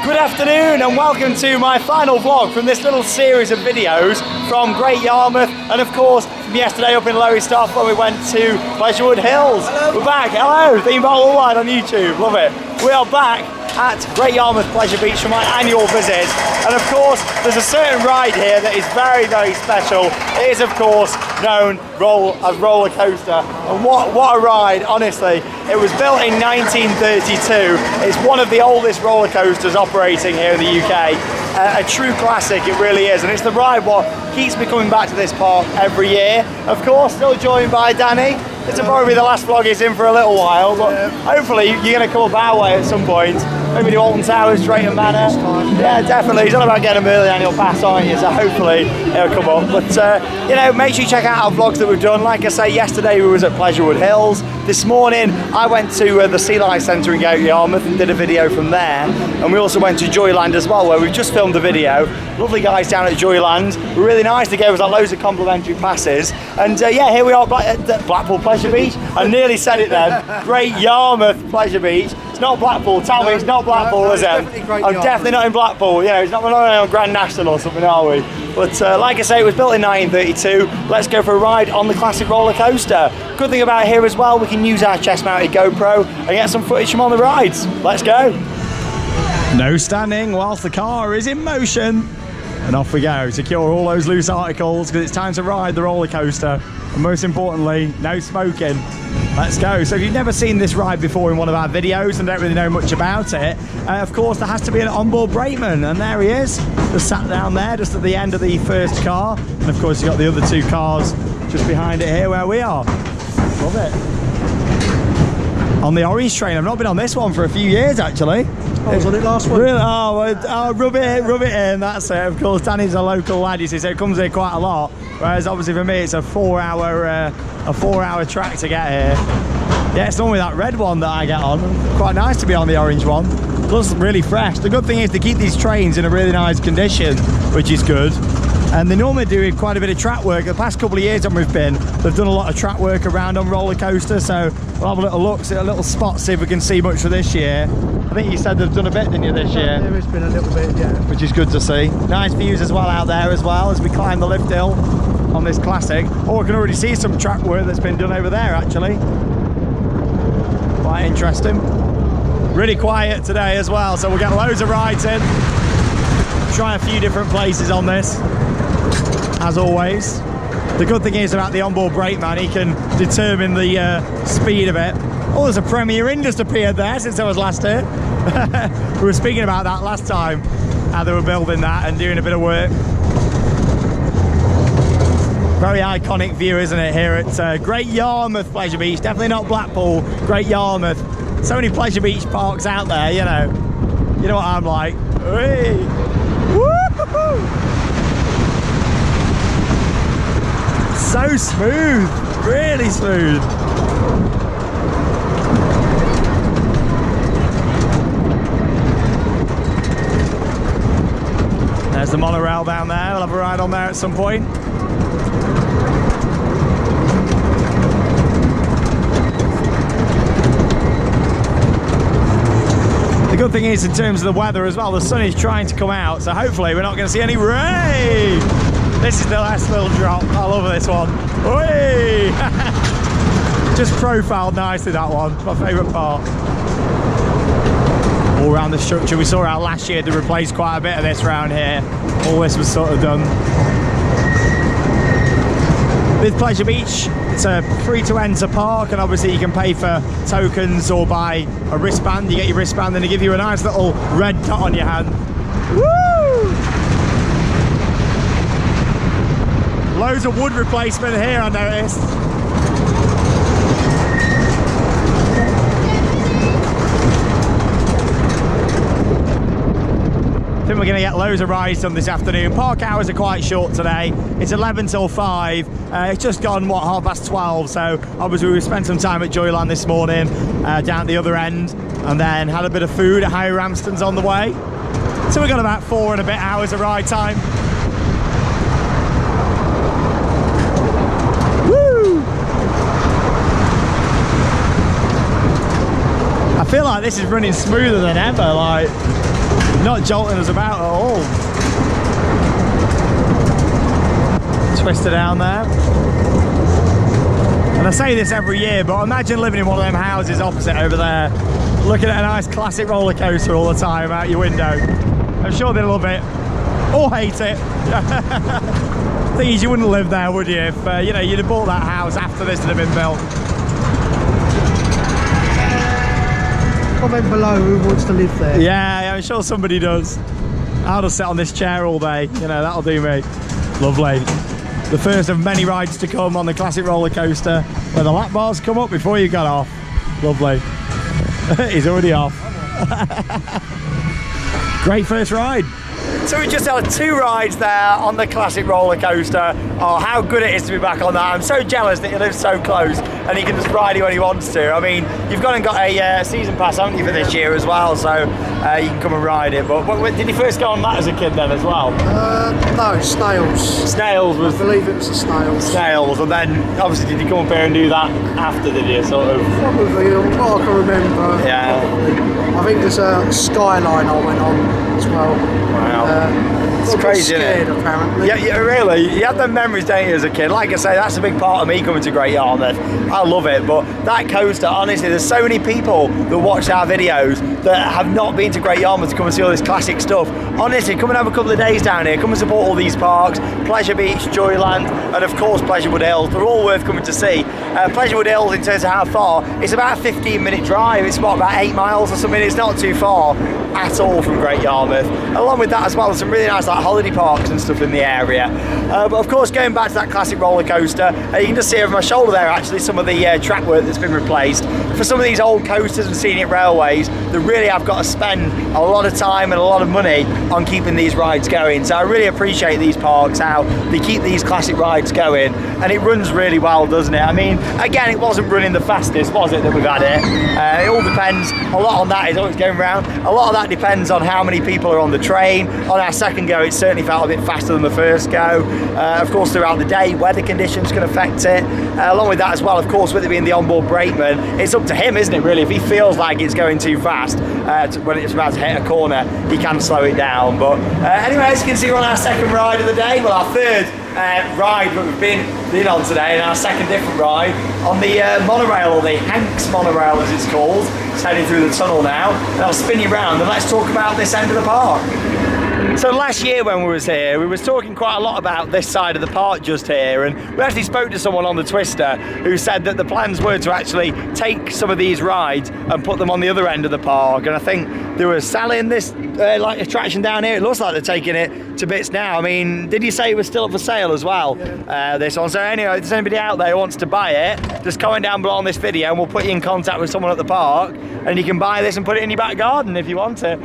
Good afternoon and welcome to my final vlog from this little series of videos from Great Yarmouth, and of course from yesterday up in Lowestoft when we went to Pleasurewood Hills. Hello. We're back. Hello, Theme Bottle Wine on YouTube. Love it. We are back at Great Yarmouth Pleasure Beach for my annual visit, and of course there's a certain ride here that is very, very special. It is of course known as roller coaster, and what a ride, honestly. It was built in 1932. It's one of the oldest roller coasters operating here in the UK. A true classic, it really is, and it's the ride what keeps me coming back to this park every year. Of course, still joined by Danny. This will probably be the last vlog he's in for a little while, but hopefully you're going to come up our way at some point. Maybe do Alton Towers, Drayton Manor. Yeah, definitely. He's on about getting a early annual pass, aren't you? So hopefully he'll come up. But you know, make sure you check out our vlogs that we've done. Like I say, yesterday we was at Pleasurewood Hills. This morning I went to the Sea Life Centre in Great Yarmouth and did a video from there. And we also went to Joyland as well, where we've just filmed a video. Lovely guys down at Joyland. Were really nice. They gave us like loads of complimentary passes. And yeah, here we are at Blackpool Pleasure Beach. I nearly said it then. Great Yarmouth Pleasure Beach. It's not Blackpool. Tell me it's not Blackpool, is it? I'm definitely not in Blackpool. You know, it's not on Grand National or something, are we? But like I say, it was built in 1932. Let's go for a ride on the classic roller coaster. Good thing about here as well, we can use our chest-mounted GoPro and get some footage from on the rides. Let's go. No standing whilst the car is in motion. And off we go. Secure all those loose articles because it's time to ride the roller coaster. And most importantly, no smoking. Let's go. So if you've never seen this ride before in one of our videos and don't really know much about it, of course there has to be an onboard brakeman, and there he is, just sat down there just at the end of the first car. And of course you've got the other two cars just behind it here where we are. Love it. On the orange train. I've not been on this one for a few years actually. I was on it last week. Really? Oh, rub it in, that's it. Of course, Danny's a local lad, you see, so it comes here quite a lot. Whereas obviously for me, it's a four-hour track to get here. Yeah, it's normally that red one that I get on. Quite nice to be on the orange one. Plus, really fresh. The good thing is they keep these trains in a really nice condition, which is good. And they normally do quite a bit of track work. The past couple of years that we've been, they've done a lot of track work around on roller coaster. So we'll have a little look, see a little spot, see if we can see much for this year. I think you said they've done a bit, didn't you, this year? There has been a little bit, yeah. Which is good to see. Nice views as well out there as well as we climb the lift hill on this classic. Oh, I can already see some track work that's been done over there actually. Quite interesting. Really quiet today as well, so we'll get loads of rides in. Try a few different places on this, as always. The good thing is about the onboard brakeman, he can determine the speed of it. Oh, there's a Premier Inn just appeared there since I was last here. We were speaking about that last time, how they were building that and doing a bit of work. Very iconic view, isn't it, here at Great Yarmouth Pleasure Beach. Definitely not Blackpool, Great Yarmouth. So many Pleasure Beach parks out there, you know. You know what I'm like. Hey. Woo-hoo-hoo. So smooth, really smooth. There's the monorail down there. We'll have a ride on there at some point. The good thing is, in terms of the weather as well, the sun is trying to come out, so hopefully we're not going to see any rain. This is the last little drop. I love this one. Whee! Just profiled nicely, that one. My favourite part. All around the structure. We saw out last year they replaced quite a bit of this around here. All this was sort of done. With Pleasure Beach, it's a free to enter park, and obviously you can pay for tokens or buy a wristband. You get your wristband and they give you a nice little red dot on your hand. Woo! Loads of wood replacement here, I noticed. I think we're going to get loads of rides done this afternoon. Park hours are quite short today. It's 11 till 5. It's just gone, what, 12:30. So obviously we spent some time at Joyland this morning, down at the other end, and then had a bit of food at High Ramston's on the way. So we've got about 4 and a bit hours of ride time. Woo! I feel like this is running smoother than ever. Like, not jolting us about at all. Twister down there. And I say this every year, but imagine living in one of them houses opposite over there, looking at a nice classic roller coaster all the time out your window. I'm sure they love it or hate it. Thing is, you wouldn't live there, would you? If you know, you'd have bought that house after this had been built. Comment below who wants to live there. Yeah, I'm sure somebody does. I'll just sit on this chair all day. You know, that'll do me. Lovely. The first of many rides to come on the classic roller coaster, where the lap bars come up before you got off. Lovely. He's already off. Great first ride. So we just had 2 rides there on the classic roller coaster. Oh, how good it is to be back on that. I'm so jealous that he lives so close and he can just ride it when he wants to. I mean, you've gone and got a season pass, haven't you, for this year as well, so you can come and ride it. But did you first go on that as a kid then as well? No, Snails. Snails was... I believe it was the Snails. Snails, and then obviously did you come up here and do that after, did you, sort of? Probably, what I can remember. Yeah. I think there's a Skyline I went on as well. Wow. It's crazy, isn't it? Apparently. Yeah, really. You have them memories, don't you, as a kid? Like I say, that's a big part of me coming to Great Yarmouth. I love it, but that coaster, honestly, there's so many people that watch our videos that have not been to Great Yarmouth to come and see all this classic stuff. Honestly, come and have a couple of days down here. Come and support all these parks. Pleasure Beach, Joyland, and of course Pleasurewood Hills. They're all worth coming to see. Pleasurewood Hills, in terms of how far, it's about a 15-minute drive. It's what, about 8 miles or something. It's not too far at all from Great Yarmouth. Along with that as well, there's some really nice like holiday parks and stuff in the area. But of course, going back to that classic roller coaster, you can just see over my shoulder there actually some of the track work that's been replaced. For some of these old coasters and scenic railways, they really have got to spend a lot of time and a lot of money on keeping these rides going. So I really appreciate these parks, how they keep these classic rides going, and it runs really well, doesn't it? I mean, again, it wasn't running the fastest, was it, that we've had it? It all depends, a lot on that is always going around, a lot of that depends on how many people are on the train. On our second go, it certainly felt a bit faster than the first go. Of course, throughout the day, weather conditions can affect it. Along with that as well, of course, with it being the onboard brakeman, it's up to him, isn't it, really? If he feels like it's going too fast when it's about to hit a corner, he can slow it down. But anyway, as you can see, we're on our second ride of the day. Well, our third ride that we've been on today, and our second different ride on the monorail, or the Hanks monorail as it's called. It's heading through the tunnel now, and I'll spin you round and let's talk about this end of the park. So last year when we was here, we was talking quite a lot about this side of the park just here, and we actually spoke to someone on the Twister who said that the plans were to actually take some of these rides and put them on the other end of the park. And I think they were selling this like attraction down here. It looks like they're taking it to bits now. I mean, did you say it was still up for sale as well? Yeah. This one. So anyway, if there's anybody out there who wants to buy it, just comment down below on this video and we'll put you in contact with someone at the park, and you can buy this and put it in your back garden if you want to.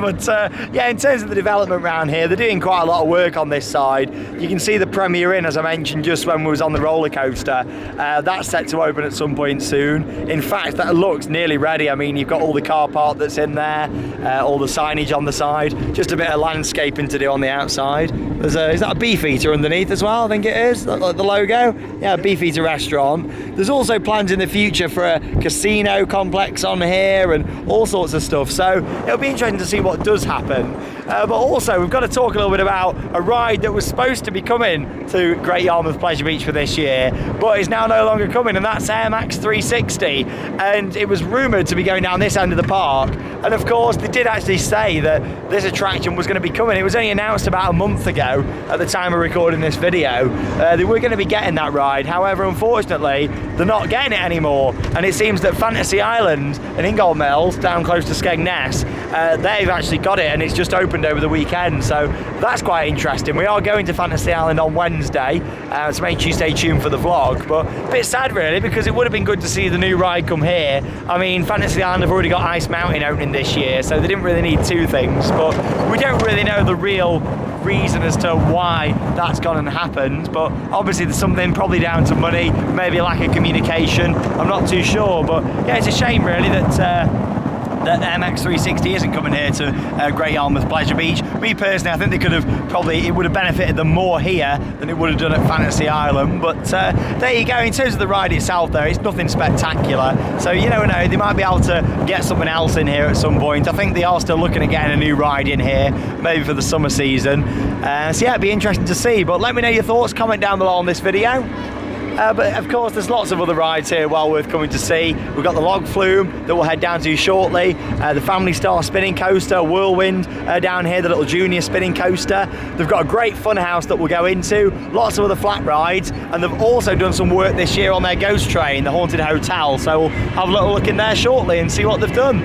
But yeah, in terms of the development around here, they're doing quite a lot of work on this side. You can see the Premier Inn, as I mentioned just when we was on the roller coaster. That's set to open at some point soon. In fact, that looks nearly ready. I mean, you've got all the car park that's in there, all the signage on the side, just a bit of landscaping to do on the outside. There's is that a Beefeater underneath as well? I think it is, the logo. Yeah, Beefeater restaurant. There's also plans in the future for a casino complex on here and all sorts of stuff. So it'll be interesting to see what does happen. But also, we've got to talk a little bit about a ride that was supposed to be coming to Great Yarmouth Pleasure Beach for this year, but is now no longer coming, and that's Air Max 360. And it was rumoured to be going down this end of the park. And of course, they did actually say that this attraction was going to be coming. It was only announced about a month ago at the time of recording this video. They were going to be getting that ride. However, unfortunately, they're not getting it anymore. And it seems that Fantasy Island and Ingold Mills, down close to Skegness, they've actually got it, and it's just opened over the weekend. So that's quite interesting. We are going to Fantasy Island on Wednesday, so make sure you stay tuned for the vlog. But a bit sad really, because it would have been good to see the new ride come here. I mean, Fantasy Island have already got Ice Mountain opening this year, so they didn't really need two things. But we don't really know the real reason as to why that's gone and happened, but obviously there's something probably down to money, maybe lack of communication. I'm not too sure, but yeah, it's a shame really that that MX360 isn't coming here to Great Yarmouth Pleasure Beach. Me personally, I think they could have probably, it would have benefited them more here than it would have done at Fantasy Island. But there you go. In terms of the ride itself, though, it's nothing spectacular. So you never know, they might be able to get something else in here at some point. I think they are still looking at getting a new ride in here, maybe for the summer season. So yeah, it'd be interesting to see. But let me know your thoughts. Comment down below on this video. But of course, there's lots of other rides here well worth coming to see. We've got the Log Flume that we'll head down to shortly, the Family Star spinning coaster, Whirlwind down here, the little junior spinning coaster. They've got a great fun house that we'll go into, lots of other flat rides, and they've also done some work this year on their ghost train, the Haunted Hotel. So we'll have a little look in there shortly and see what they've done.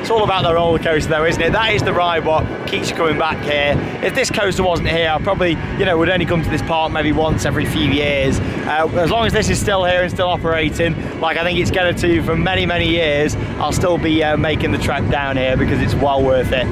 It's all about the roller coaster though, isn't it? That is the ride what keeps you coming back here. If this coaster wasn't here, I probably, would only come to this park maybe once every few years. As long as this is still here and still operating, like I think it's going to for many, many years, I'll still be making the trek down here because it's well worth it.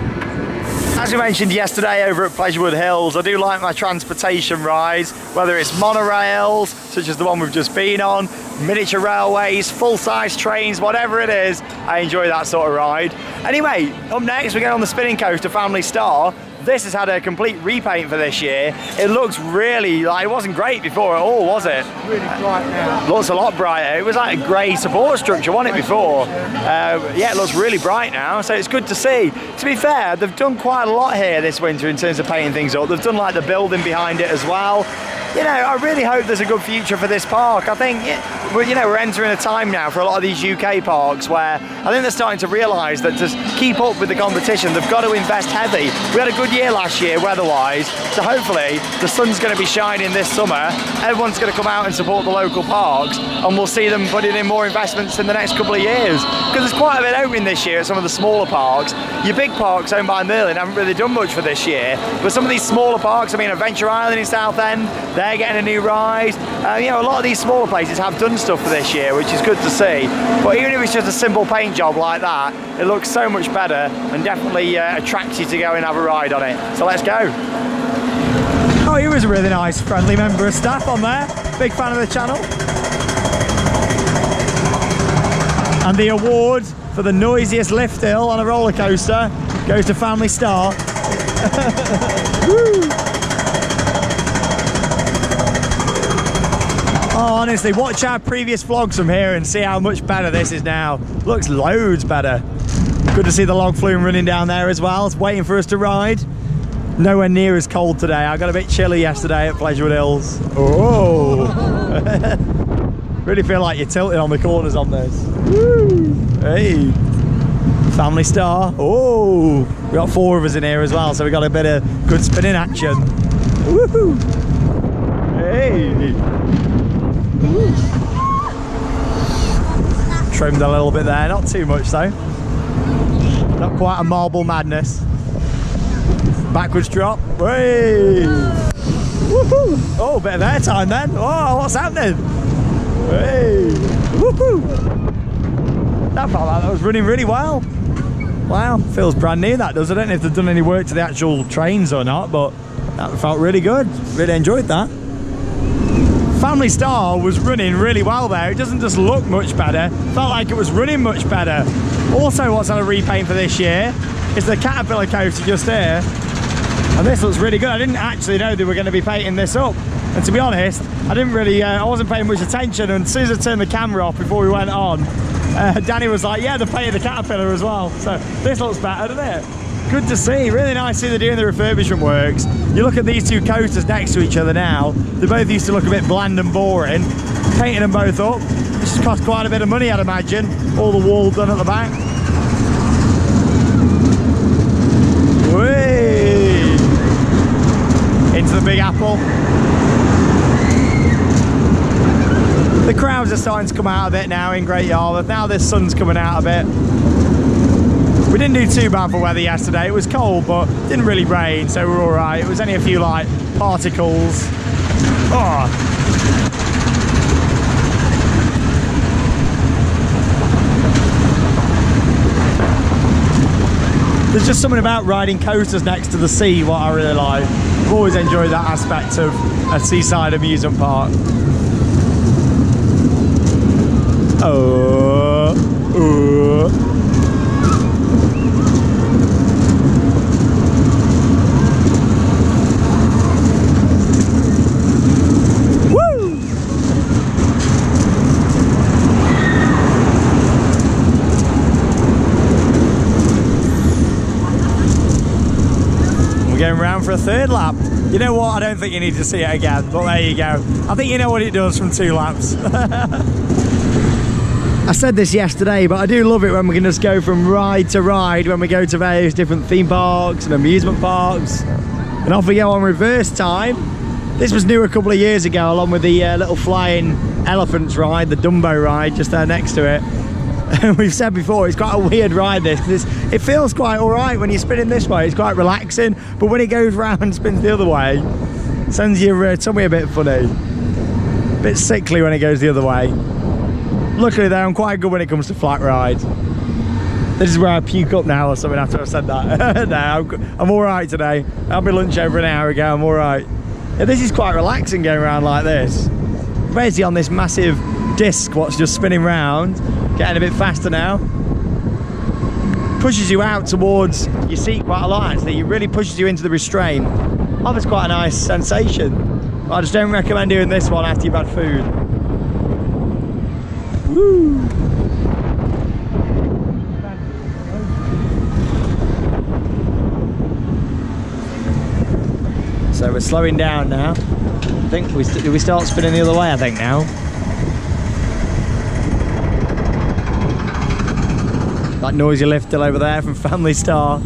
As we mentioned yesterday over at Pleasurewood Hills, I do like my transportation rides, whether it's monorails, such as the one we've just been on, miniature railways, full-size trains, whatever it is, I enjoy that sort of ride. Anyway, up next we get on the spinning coaster Family Star. This has had a complete repaint for this year. It looks really, like, it wasn't great before at all, was it? Really bright now. Looks a lot brighter. It was like a grey support structure, wasn't it, before? Yeah, it looks really bright now, so it's good to see. To be fair, they've done quite a lot here this winter in terms of painting things up. They've done like the building behind it as well. I really hope there's a good future for this park. I think, we're entering a time now for a lot of these UK parks where I think they're starting to realise that to keep up with the competition, they've got to invest heavy. We had a good year last year weather-wise, so hopefully the sun's going to be shining this summer. Everyone's going to come out and support the local parks, and we'll see them putting in more investments in the next couple of years. Because there's quite a bit opening this year at some of the smaller parks. Your big parks owned by Merlin haven't really done much for this year, but some of these smaller parks, Adventure Island in Southend, they're getting a new ride. A lot of these smaller places have done stuff for this year, which is good to see. But even if it's just a simple paint job like that, it looks so much better and definitely attracts you to go and have a ride on it. So let's go. Oh, he was a really nice, friendly member of staff on there. Big fan of the channel. And the award for the noisiest lift hill on a roller coaster goes to Family Star. Woo! Oh, honestly, watch our previous vlogs from here and see how much better this is now. Looks loads better. Good to see the Log Flume running down there as well. It's waiting for us to ride. Nowhere near as cold today. I got a bit chilly yesterday at Pleasurewood Hills. Oh! Really feel like you're tilting on the corners on this. Woo! Hey! Family Star. Oh! We got 4 of us in here as well, so we got a bit of good spinning action. Woohoo! Hey! Trimmed a little bit there, not too much though. Not quite a marble madness. Backwards drop. Hey! Woohoo! Oh, bit of airtime then. Oh, what's happening? Hey! Woohoo! That felt like that was running really well. Wow, feels brand new that does. I don't know if they've done any work to the actual trains or not, but that felt really good. Really enjoyed that. Family Star was running really well there. It doesn't just look much better, felt like it was running much better. Also, what's on a repaint for this year is the Caterpillar coaster just here. And this looks really good. I didn't actually know they were going to be painting this up. And to be honest, I wasn't paying much attention. And as soon as I turned the camera off before we went on, Danny was like, yeah, they painted the Caterpillar as well. So this looks better, doesn't it? Good to see, really nice to see they're doing the refurbishment works. You look at these two coasters next to each other now, they both used to look a bit bland and boring. Painting them both up, this has cost quite a bit of money, I'd imagine. All the wall done at the back. Whee! Into the Big Apple. The crowds are starting to come out a bit now in Great Yarmouth. Now the sun's coming out a bit. We didn't do too bad for weather yesterday. It was cold, but it didn't really rain, so we're all right. It was only a few light particles. Oh. There's just something about riding coasters next to the sea what I really like. I've always enjoyed that aspect of a seaside amusement park. going round for a third lap. You know what? I don't think you need to see it again, but there you go. I think you know what it does from 2 laps. I said this yesterday, but I do love it when we can just go from ride to ride when we go to various different theme parks and amusement parks. And off we go on reverse time. This was new a couple of years ago, along with the little flying elephants ride, the Dumbo ride just there next to it. And we've said before, it's quite a weird ride this, because it feels quite all right when you're spinning this way, it's quite relaxing, but when it goes round and spins the other way, it sends your tummy a bit funny. A bit sickly when it goes the other way. Luckily though, I'm quite good when it comes to flat rides. This is where I puke up now or something after I've said that. No, I'm all right today. I had my lunch over an hour ago, I'm all right. Yeah, this is quite relaxing going around like this. Basically on this massive disc, what's just spinning round, getting a bit faster now. Pushes you out towards your seat quite a lot actually. It really pushes you into the restraint. Offers quite a nice sensation. But I just don't recommend doing this one after you've had food. Woo! So we're slowing down now. I think we start spinning the other way, I think now. That noisy lift still over there from Family Star.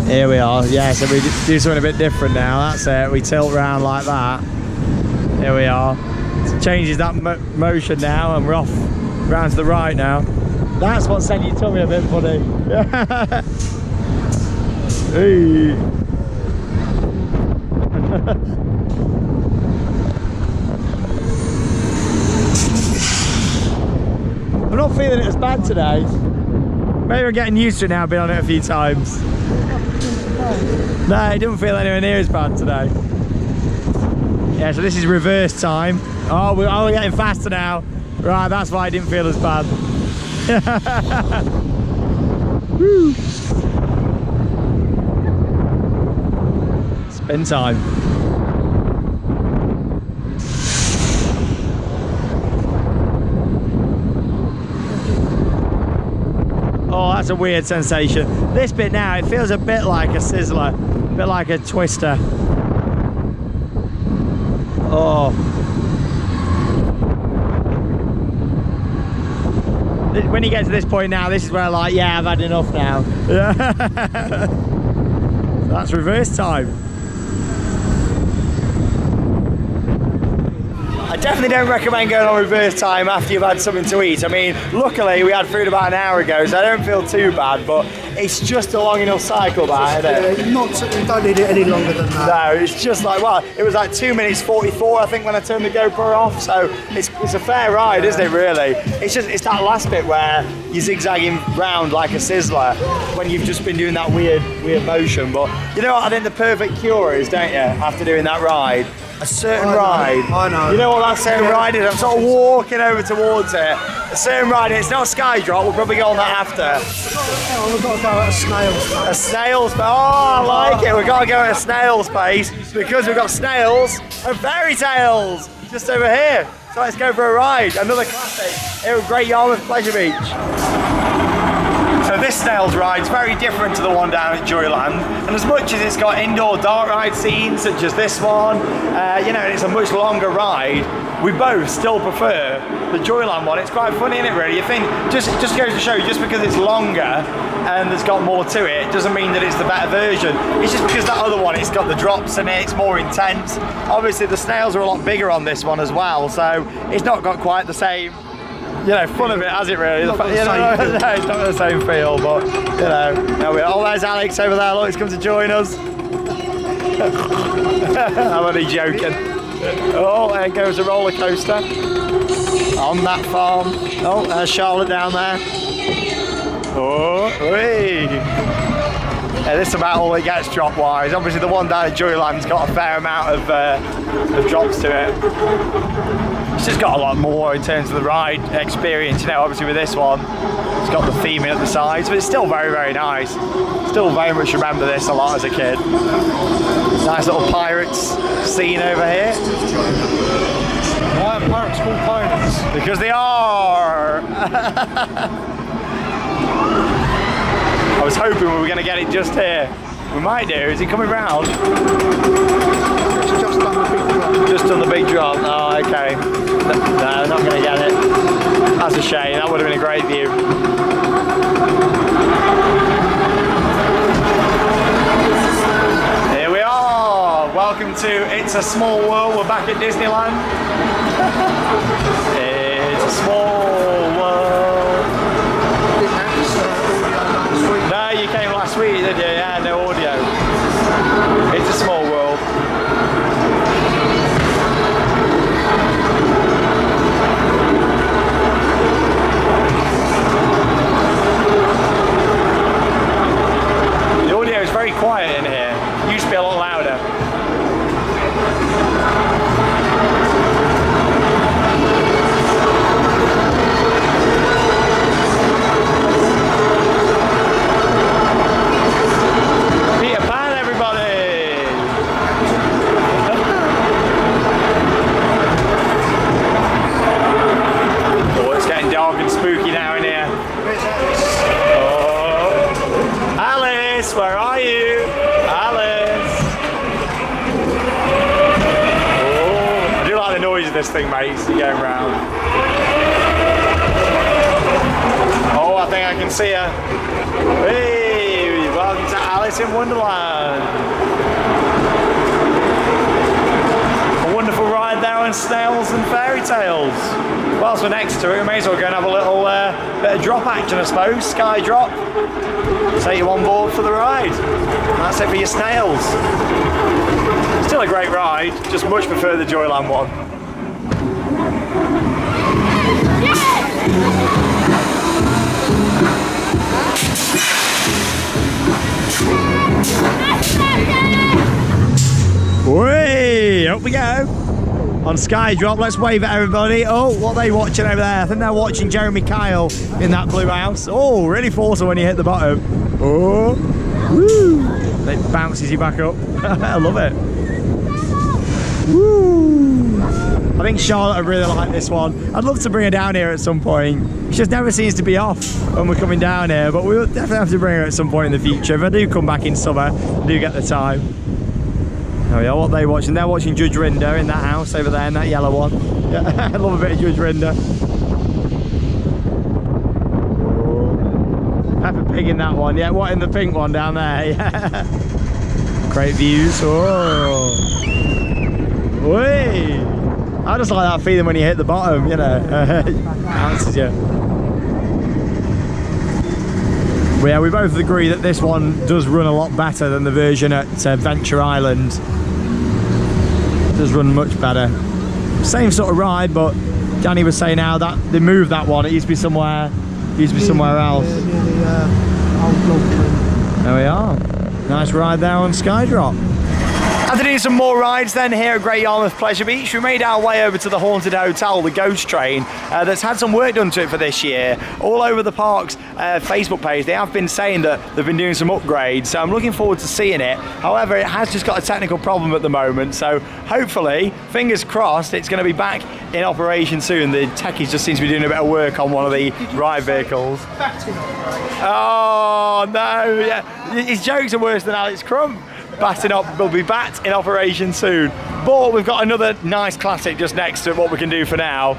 Here we are, yeah, so we do something a bit different now, that's it, we tilt round like that. Here we are. It changes that motion now and we're off round to the right now. That's what sent your tummy a bit funny. Hey. I'm not feeling it as bad today. Maybe I'm getting used to it now, I've been on it a few times. No, it doesn't feel anywhere near as bad today. Yeah, so this is reverse time. Oh, we're getting faster now. Right, that's why it didn't feel as bad. Woo. Spin time. Oh, that's a weird sensation. This bit now, it feels a bit like a sizzler, a bit like a twister. Oh. When you get to this point now, this is where I'm like, yeah, I've had enough now. That's reverse time. I definitely don't recommend going on reverse time after you've had something to eat. I mean, luckily we had food about an hour ago, so I don't feel too bad, but it's just a long enough cycle back, isn't it? You don't need it any longer than that. No, it's just like, well, it was like 2 minutes 44, I think, when I turned the GoPro off, so it's a fair ride, isn't it, really? It's that last bit where you're zigzagging round like a sizzler when you've just been doing that weird motion, but you know what I think the perfect cure is, don't you, after doing that ride? A certain ride. I know. You know what that certain ride is? I'm sort of walking over towards it. A certain ride, it's not a sky drop, we'll probably go on that after. We've got to go at a snail's pace. A snail's pace, oh I like it, we've got to go at a snail's pace because we've got snails and fairy tales just over here. So let's go for a ride, another classic here at Great Yarmouth Pleasure Beach. So this snails ride is very different to the one down at Joyland, and as much as it's got indoor dark ride scenes such as this one, you know, and it's a much longer ride, we both still prefer the Joyland one. It's quite funny, isn't it, really? You think, just goes to show you, just because it's longer and there's got more to it, doesn't mean that it's the better version. It's just because that other one, it's got the drops in it, it's more intense. Obviously the snails are a lot bigger on this one as well, so it's not got quite the same, you know, fun of it, has it really? No, it's not the same feel, but you know, oh, there's Alex over there, look, he's come to join us. I'm only joking. Oh, there goes a roller coaster on that farm. Oh, there's Charlotte down there. Oh, whee. Yeah, this is about all it gets drop wise. Obviously the one down at Joyland's got a fair amount of drops to it. It's just got a lot more in terms of the ride experience, you know, obviously with this one. It's got the theming at the sides, but it's still very, very nice. Still very much remember this a lot as a kid. Nice little pirates scene over here. Pirates small ponies. Because they are. I was hoping we were going to get it just here. We might do. Is it coming round? It's just on the big drop. Just on the big drop. Oh, okay. No, not going to get it. That's a shame. That would have been a great view. Here we are. Welcome to It's a Small World. We're back at Disneyland. It's a small world. No, you came last week, did you? Yeah, no audio. It's a small world. The audio is very quiet in here. It used to be a lot louder. Spooky now in here. Oh, Alice, where are you? Alice. Oh, I do like the noise of this thing, mate. It's going round. Oh, I think I can see her. Hey, welcome to Alice in Wonderland. A wonderful ride there on snails and fairy tales. Whilst we're next to it, we may as well go and have a little bit of drop action, I suppose. Sky drop. Take you on board for the ride. And that's it for your snails. Still a great ride, just much prefer the Joyland one. Way, up we go. On Sky Drop, let's wave at everybody. Oh, what are they watching over there? I think they're watching Jeremy Kyle in that blue house. Oh, really forceful when you hit the bottom. Oh, woo! It bounces you back up. I love it. Woo! I think Charlotte would really like this one. I'd love to bring her down here at some point. She just never seems to be off when we're coming down here, but we'll definitely have to bring her at some point in the future. If I do come back in summer, I do get the time. Oh yeah, what are they watching? They're watching Judge Rinder in that house over there, in that yellow one. Yeah, I love a bit of Judge Rinder. Peppa Pig in that one. Yeah, what in the pink one down there? Yeah. Great views. Oh. Whee! I just like that feeling when you hit the bottom, you know. Bounces you. Well, yeah, we both agree that this one does run a lot better than the version at Venture Island. It does run much better. Same sort of ride, but Danny was saying now that they moved that one. It used to be somewhere else. Near the old Log Flume. There we are. Nice ride there on Skydrop. After doing some more rides then here at Great Yarmouth Pleasure Beach, we made our way over to the haunted hotel, the Ghost Train, that's had some work done to it for this year. All over the park's Facebook page, they have been saying that they've been doing some upgrades, so I'm looking forward to seeing it. However, it has just got a technical problem at the moment, so hopefully, fingers crossed, it's going to be back in operation soon. The techies just seem to be doing a bit of work on one of the ride vehicles. Oh no, yeah. His jokes are worse than Alex Crump. Batting up, will be back in operation soon. But we've got another nice classic just next to what we can do for now.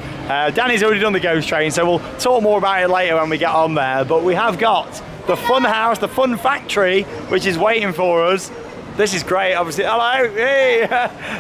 Danny's already done the Ghost Train, so we'll talk more about it later when we get on there. But we have got the fun house, the fun factory, which is waiting for us. This is great, obviously. Hello, hey!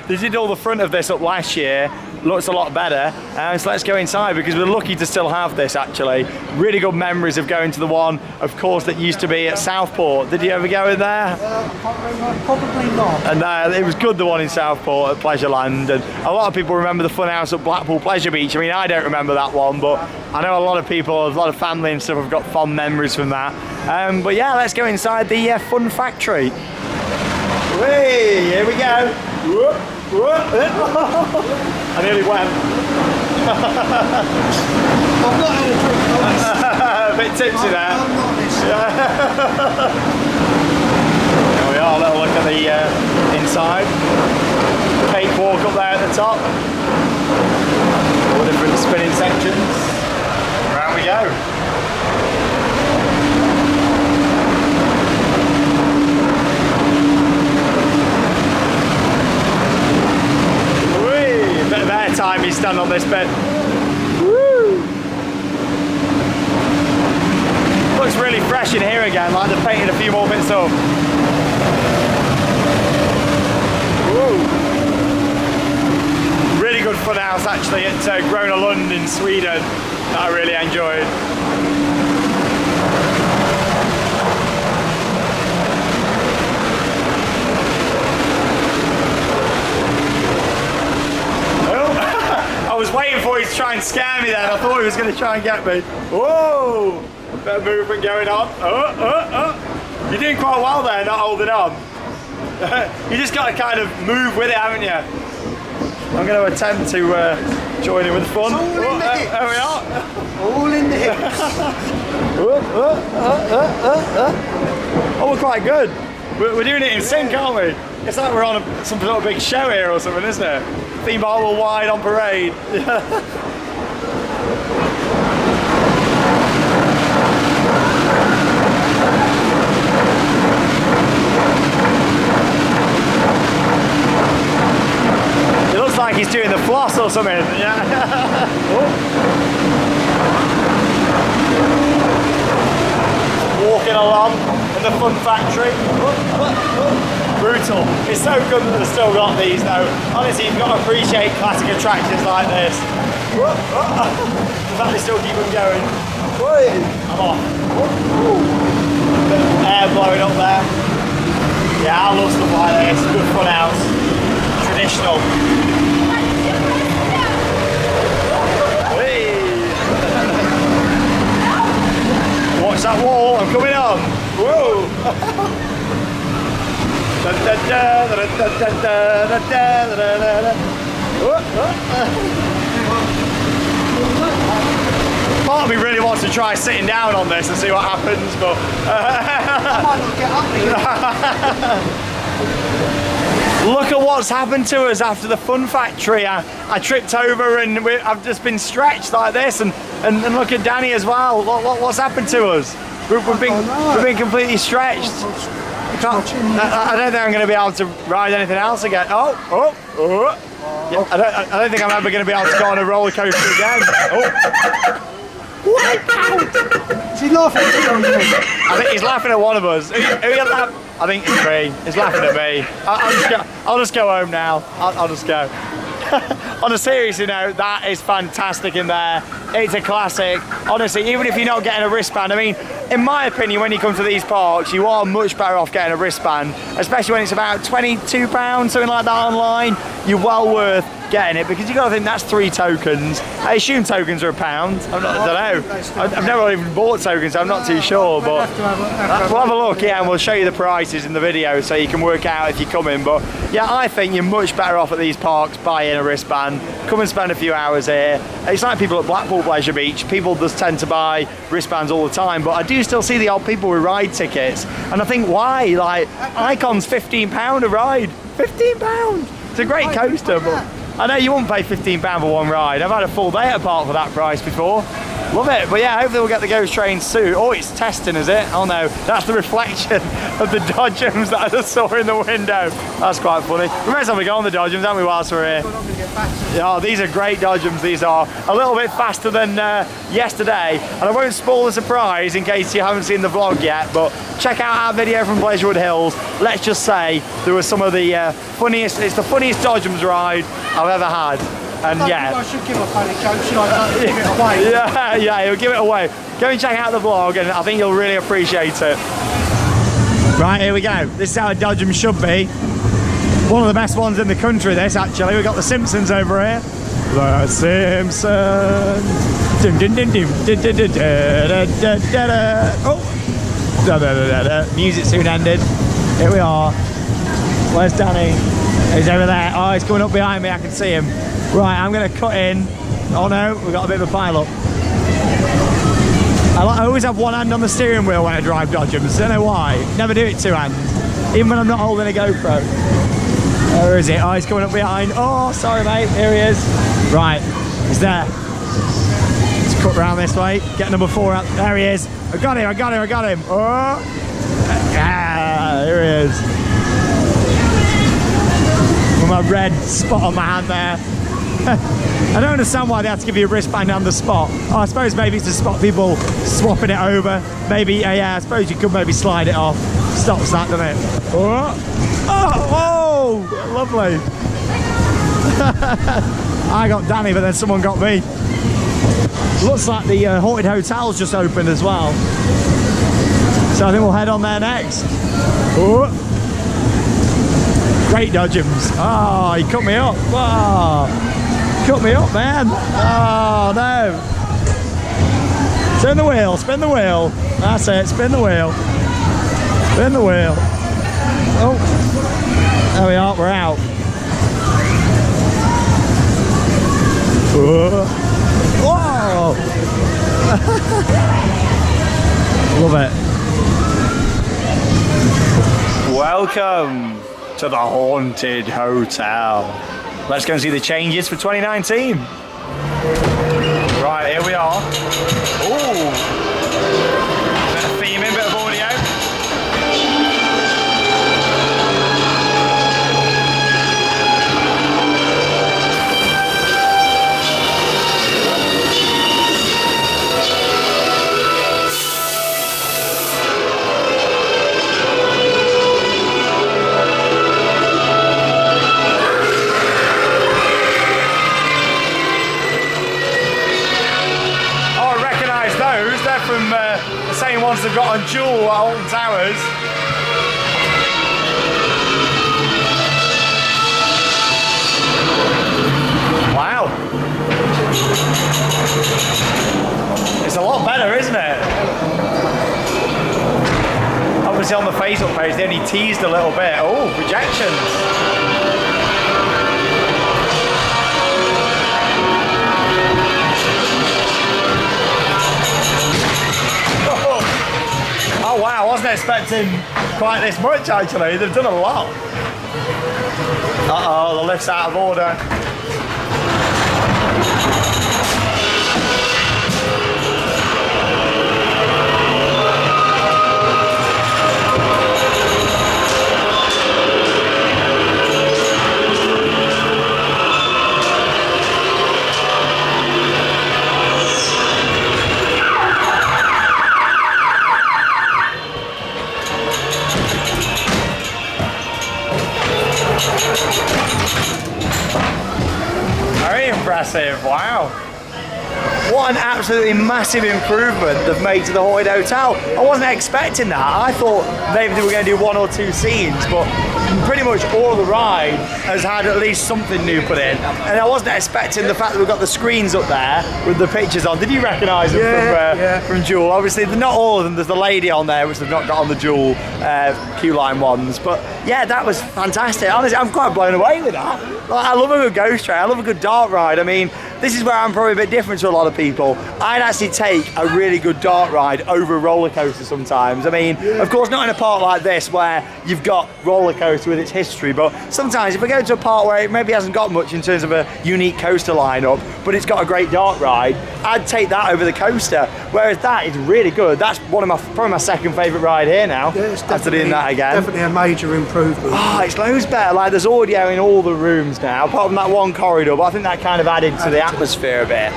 They did all the front of this up last year. Looks a lot better. So let's go inside because we're lucky to still have this actually. Really good memories of going to the one, of course, that used to be at Southport. Did you ever go in there? Probably not. And it was good, the one in Southport at Pleasureland. And a lot of people remember the funhouse at Blackpool Pleasure Beach. I mean, I don't remember that one, but I know a lot of people, a lot of family and stuff have got fond memories from that. But yeah, let's go inside the fun factory. Hey, here we go. I nearly went. I've not had a drink. A bit tipsy there. I'm not this. There we are, a little look at the inside. Cakewalk up there at the top. With a time he's done on this bit. Woo! Looks really fresh in here again, like they're painting a few more bits up. Woo! Really good fun house actually at Gröna Lund in Sweden that I really enjoyed. I was waiting for you to try and scare me then. I thought he was going to try and get me. Whoa! A bit of movement going on. You're doing quite well there, not holding on. You just got to kind of move with it, haven't you? I'm going to attempt to join in with the fun. All in the hips. There we are. All in the hips. Oh, we're quite good. We're doing it in sync, aren't we? It's like we're on some sort of big show here or something, isn't it? Theme bottle wide on parade. It looks like he's doing the floss or something. Yeah. Walking along in the fun factory. Brutal. It's so good that they've still got these though. Honestly, you've got to appreciate classic attractions like this. The fact they still keep them going. I'm off. Bit of air blowing up there. Yeah, I love stuff like this. Good fun house. Traditional. Hey. Watch that wall, I'm coming on. Whoa. Part of me really wants to try sitting down on this and see what happens, but I might not get up again. look at what's happened to us after the fun factory. I tripped over and I've just been stretched like this, and look at Danny as well. What's happened to us? We've been completely stretched. I don't think I'm going to be able to ride anything else again. Yeah, I don't think I'm ever going to be able to go on a roller coaster again. Wipe out! Is he laughing at you? I think he's laughing at one of us. Who you laugh? I think it's me. He's laughing at me. I'll just go home now. I'll just go. On a serious note, that is fantastic in there. It's a classic. Honestly, even if you're not getting a wristband, I mean, in my opinion, when you come to these parks, you are much better off getting a wristband, especially when it's about £22, something like that online. You're well worth getting it because you got to think that's 3 tokens. I assume tokens are £1. I don't know. I've never even bought tokens, so I'm not too sure. But we'll have a look, yeah, and we'll show you the prices in the video so you can work out if you're coming. But yeah, I think you're much better off at these parks buying a wristband. Come and spend a few hours here. It's like people at Blackpool Pleasure Beach. People just tend to buy wristbands all the time, but I do still see the odd people with ride tickets, and I think why? Like Icon's £15 a ride. £15. It's a great coaster, but I know you wouldn't pay £15 for one ride. I've had a full day at a park for that price before. Love it. But yeah, hopefully we'll get the ghost train soon. Oh, it's testing, is it? Oh no, that's the reflection of the dodgems that I just saw in the window. That's quite funny. We may as well go on the dodgems, haven't we, whilst we're here? Yeah, these are great dodgems. These are a little bit faster than yesterday. And I won't spoil the surprise in case you haven't seen the vlog yet, but check out our video from Pleasurewood Hills. Let's just say there was some of the funniest, it's the funniest dodgems ride I've ever had. And yeah, I should give a funny joke, should I? Give it away. Yeah, he'll give it away. Go and check out the vlog, and I think you'll really appreciate it. Right, here we go. This is how a dodgem should be. One of the best ones in the country, this actually. We've got the Simpsons over here. The Simpsons. Oh, music soon ended. Here we are. Where's Danny? He's over there. Oh, he's coming up behind me. I can see him. Right, I'm going to cut in. Oh no, we've got a bit of a pile up. I always have one hand on the steering wheel when I drive dodgems. Don't know why. Never do it 2 hands. Even when I'm not holding a GoPro. Where is it? Oh, he's coming up behind. Oh, sorry mate. Here he is. Right, he's there. Let's cut round this way. Get number 4 out. There he is. I got him. Oh. Ah, here he is. With my red spot on my hand there. I don't understand why they had to give you a wristband on the spot. Oh, I suppose maybe it's to spot people swapping it over. Maybe, yeah, I suppose you could maybe slide it off. Stops that, doesn't it? Oh, lovely. I got Danny, but then someone got me. Looks like the Haunted Hotel's just opened as well. So I think we'll head on there next. Oh. Great dodgems. Oh, he cut me up. Oh, cut me up, man. Oh, no. Turn the wheel, spin the wheel. That's it, spin the wheel. Spin the wheel. Oh, there we are, we're out. Whoa. Love it. Welcome to the Haunted Hotel. Let's go and see the changes for 2019. Right, here we are. Ooh. Bit of theming, bit of audio. From the same ones they've got on Jewel at Alton Towers. Wow. It's a lot better, isn't it? Obviously on the Facebook page they only teased a little bit. Oh, projections. Oh wow, I wasn't expecting quite this much actually, they've done a lot. Uh-oh, the lift's out of order. Very impressive, wow. What an absolutely massive improvement they've made to the Haunted Hotel. I wasn't expecting that. I thought maybe they were going to do 1 or 2 scenes, but pretty much all of the ride has had at least something new put in. And I wasn't expecting the fact that we've got the screens up there with the pictures on. Did you recognise them from Jewel? Obviously, not all of them. There's the lady on there, which they've not got on the Jewel Q-Line ones. But yeah, that was fantastic. Honestly, I'm quite blown away with that. Like, I love a good ghost train. I love a good dark ride. I mean, this is where I'm probably a bit different to a lot of people. I'd actually take a really good dark ride over a roller coaster sometimes. I mean, of course, not in a park like this where you've got roller coaster with its history, but sometimes if I go to a park where it maybe hasn't got much in terms of a unique coaster lineup, but it's got a great dark ride, I'd take that over the coaster. Whereas that is really good. That's probably my second favourite ride here now. Yeah, it's after doing that again. Definitely a major improvement. Oh, it's loads better. Like there's audio in all the rooms now, apart from that one corridor, but I think that kind of added to the atmosphere a bit.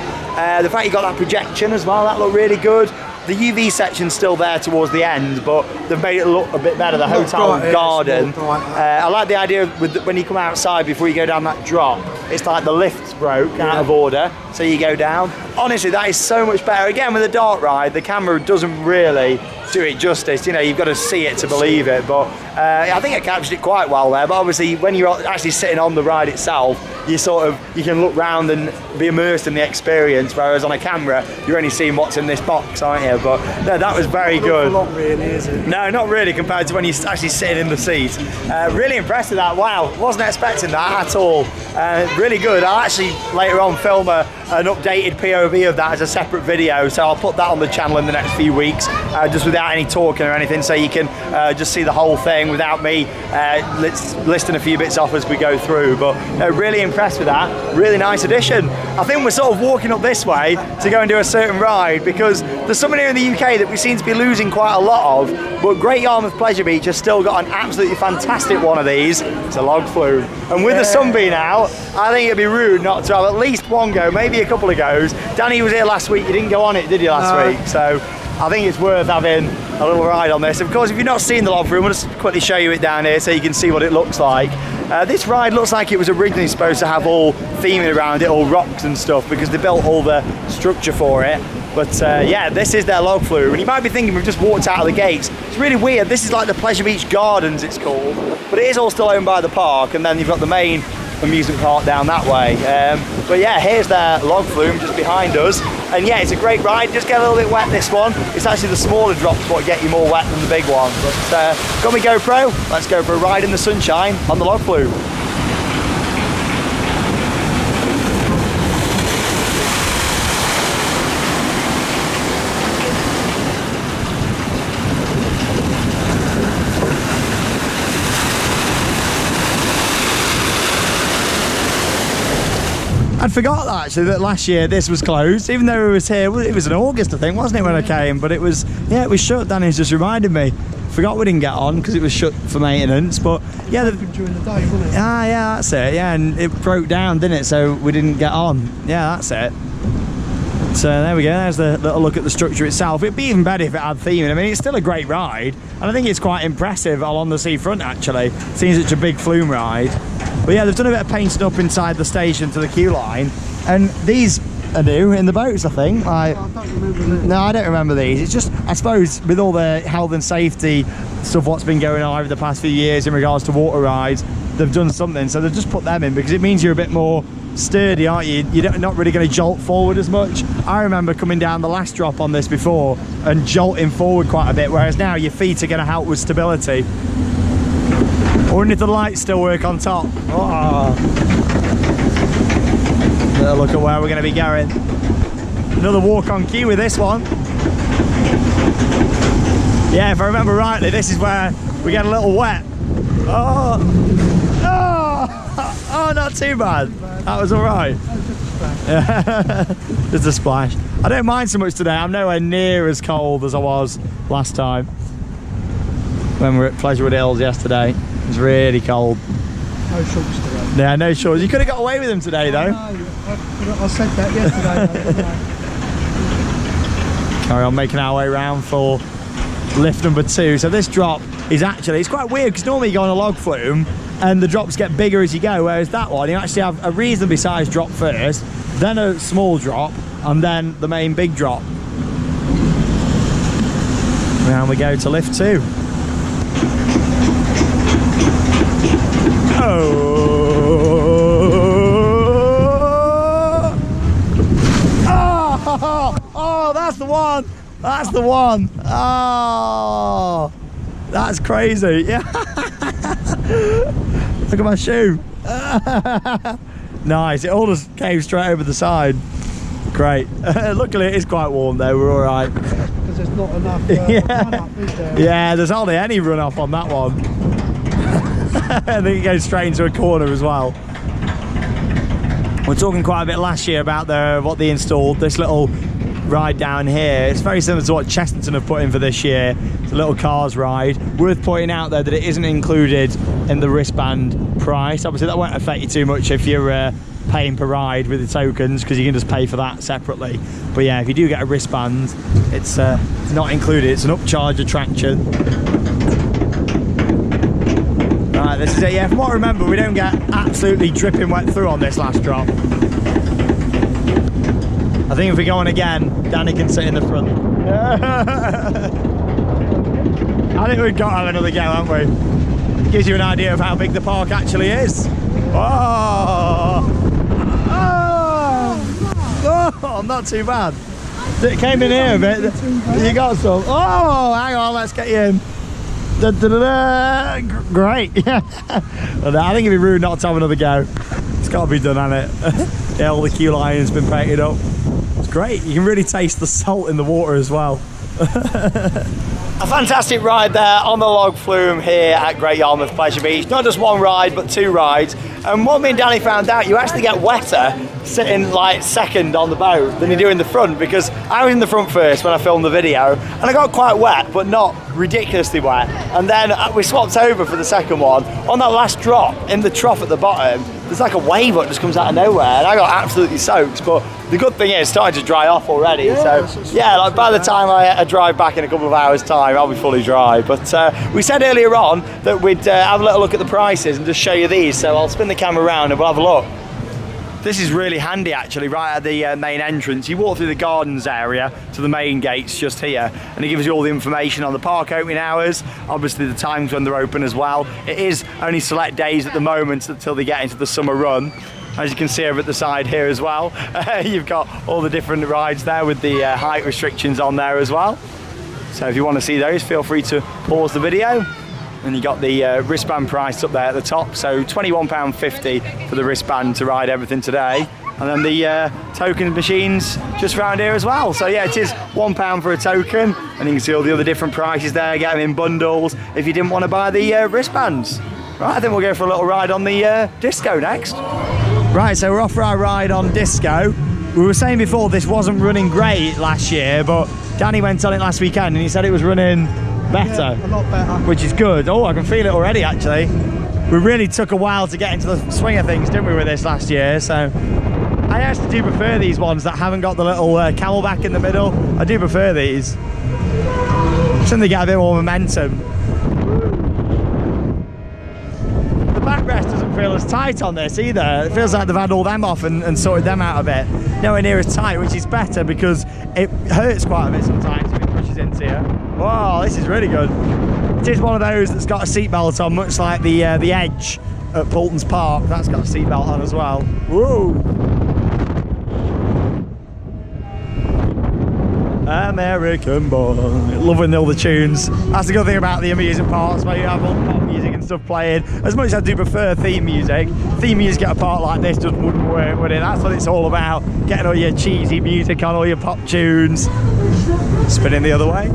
The fact you got that projection as well, that looked really good. The UV section's still there towards the end, but they've made it look a bit better, the hotel garden. I like the idea with when you come outside before you go down that drop, it's like the lift's broke out of order, so you go down. Honestly, that is so much better. Again, with a dark ride, the camera doesn't really do it justice. You know, you've got to see it to believe it, but I think I captured it quite well there. But obviously, when you're actually sitting on the ride itself, you can look round and be immersed in the experience, whereas on a camera, you're only seeing what's in this box, aren't you? But no, that was very good. Not really, is it? No, not really compared to when you're actually sitting in the seat. Really impressed with that. Wow, wasn't expecting that at all. Really good. I'll actually later on film an updated POV of that as a separate video, so I'll put that on the channel in the next few weeks, just with the without any talking or anything, so you can just see the whole thing without me listing a few bits off as we go through. But really impressed with that. Really nice addition. I think we're sort of walking up this way to go and do a certain ride, because there's something here in the UK that we seem to be losing quite a lot of, but Great Yarmouth Pleasure Beach has still got an absolutely fantastic one of these. It's a Log Flume. And with the sun being out, I think it'd be rude not to have at least one go, maybe a couple of goes. Danny was here last week, you didn't go on it, did you, last week? So I think it's worth having a little ride on this. Of course, if you've not seen the Log Flume, we'll just quickly show you it down here so you can see what it looks like. This ride looks like it was originally supposed to have all theming around it, all rocks and stuff, because they built all the structure for it. But yeah, this is their Log Flume, and you might be thinking we've just walked out of the gates. It's really weird. This is like the Pleasure Beach Gardens, it's called, but it is all still owned by the park, and then you've got the main amusement park down that way. But yeah, here's their Log Flume just behind us, and yeah, it's a great ride. Just get a little bit wet, this one. It's actually the smaller drops what get you more wet than the big one. But got my GoPro. Let's go for a ride in the sunshine on the Log Flume. I'd forgot actually that last year this was closed, even though it was here. It was in August, I think, wasn't it, when I came? But it was, yeah, it was shut. Danny's just reminded me. Forgot we didn't get on because it was shut for maintenance. But yeah, during the day, wasn't it? Yeah, that's it. Yeah, and it broke down, didn't it? So we didn't get on. Yeah, that's it. So there we go. There's the little look at the structure itself. It'd be even better if it had theming. I mean, it's still a great ride, and I think it's quite impressive along the seafront. Actually, seems such a big flume ride. But yeah, they've done a bit of painting up inside the station to the queue line, and these are new in the boats, I think. I don't remember these. No, I don't remember these. It's just, I suppose, with all the health and safety stuff what's been going on over the past few years in regards to water rides, they've done something, so they've just put them in because it means you're a bit more sturdy, aren't you? You're not really going to jolt forward as much. I remember coming down the last drop on this before and jolting forward quite a bit, whereas now your feet are going to help with stability. I wonder if the lights still work on top. Oh. Look at where we're going to be going. Another walk on queue with this one. Yeah, if I remember rightly, this is where we get a little wet. Oh, oh, oh, not too bad. That was all right. Just a splash. I don't mind so much today. I'm nowhere near as cold as I was last time when we were at Pleasurewood Hills yesterday. It was really cold. No shorts today. Yeah, no shorts. You could have got away with them today, though. I said that yesterday. Carry on making our way around for lift number 2. So this drop is actually, it's quite weird because normally you go on a Log Flume and the drops get bigger as you go, whereas that one you actually have a reasonably sized drop first, then a small drop, and then the main big drop. Round we go to lift 2. Oh, that's the one. That's the one. Oh, that's crazy. Yeah. Look at my shoe. Nice. It all just came straight over the side. Great. Luckily, it is quite warm though. We're all right. Because there's not enough run-up, is there? Yeah, there's hardly any run-up on that one. I think it goes straight into a corner as well. We're talking quite a bit last year about what they installed, this little ride down here. It's very similar to what Chesterton have put in for this year. It's a little cars ride. Worth pointing out though that it isn't included in the wristband price. Obviously that won't affect you too much if you're paying per ride with the tokens, because you can just pay for that separately. But yeah, if you do get a wristband, it's not included. It's an upcharge attraction. Right, this is it. Yeah, from what I remember, we don't get absolutely dripping wet through on this last drop. I think if we go on again, Danny can sit in the front. I think we've got to have another go, haven't we? Gives you an idea of how big the park actually is. Oh, oh, not too bad. It came in here a bit. You got some. Oh, hang on, let's get you in. Da, da, da, da. Great. Yeah. I think it'd be rude not to have another go. It's got to be done, hasn't it? Yeah, all the queue line's been painted up. It's great. You can really taste the salt in the water as well. A fantastic ride there on the Log Flume here at Great Yarmouth Pleasure Beach. Not just one ride, but 2 rides. And what me and Danny found out, you actually get wetter sitting like second on the boat than you do in the front, because I was in the front first when I filmed the video and I got quite wet, but not ridiculously wet. And then we swapped over for the second one. On that last drop in the trough at the bottom, there's like a wave that just comes out of nowhere and I got absolutely soaked. But the good thing is it's starting to dry off already. Yeah, So yeah, like by the time I drive back in a couple of hours time, I'll be fully dry. But we said earlier on that we'd have a little look at the prices and just show you these. So I'll spin the camera around and we'll have a look. This is really handy actually, right at the main entrance. You walk through the gardens area to the main gates just here, and it gives you all the information on the park opening hours, obviously the times when they're open as well. It is only select days at the moment until they get into the summer run. As you can see over at the side here as well, you've got all the different rides there with the height restrictions on there as well. So if you want to see those, feel free to pause the video. And you got the wristband price up there at the top, so £21.50 for the wristband to ride everything today. And then the token machines just around here as well. So yeah, it is £1 for a token, and you can see all the other different prices there, get them in bundles if you didn't want to buy the wristbands. Right, I think we'll go for a little ride on the disco next. Right, so we're off for our ride on disco. We were saying before this wasn't running great last year, but Danny went on it last weekend and he said it was running better, Yeah, a lot better, which is good. Oh, I can feel it already actually. We really took a while to get into the swing of things, didn't we, with this last year? So I actually do prefer these ones that haven't got the little camelback in the middle. I do prefer these. I think they get a bit more momentum. The backrest doesn't feel as tight on this either. It feels like they've had all them off and sorted them out a bit. Nowhere near as tight, which is better because it hurts quite a bit sometimes if it pushes into you. Wow, this is really good. It is one of those that's got a seatbelt on, much like the Edge at Poulton's Park. That's got a seatbelt on as well. Whoa! American boy. Loving all the tunes. That's the good thing about the amusement parks, where you have all the pop music and stuff playing. As much as I do prefer theme music at a park like this just wouldn't work, would it? That's what it's all about. Getting all your cheesy music on, all your pop tunes. Spinning the other way.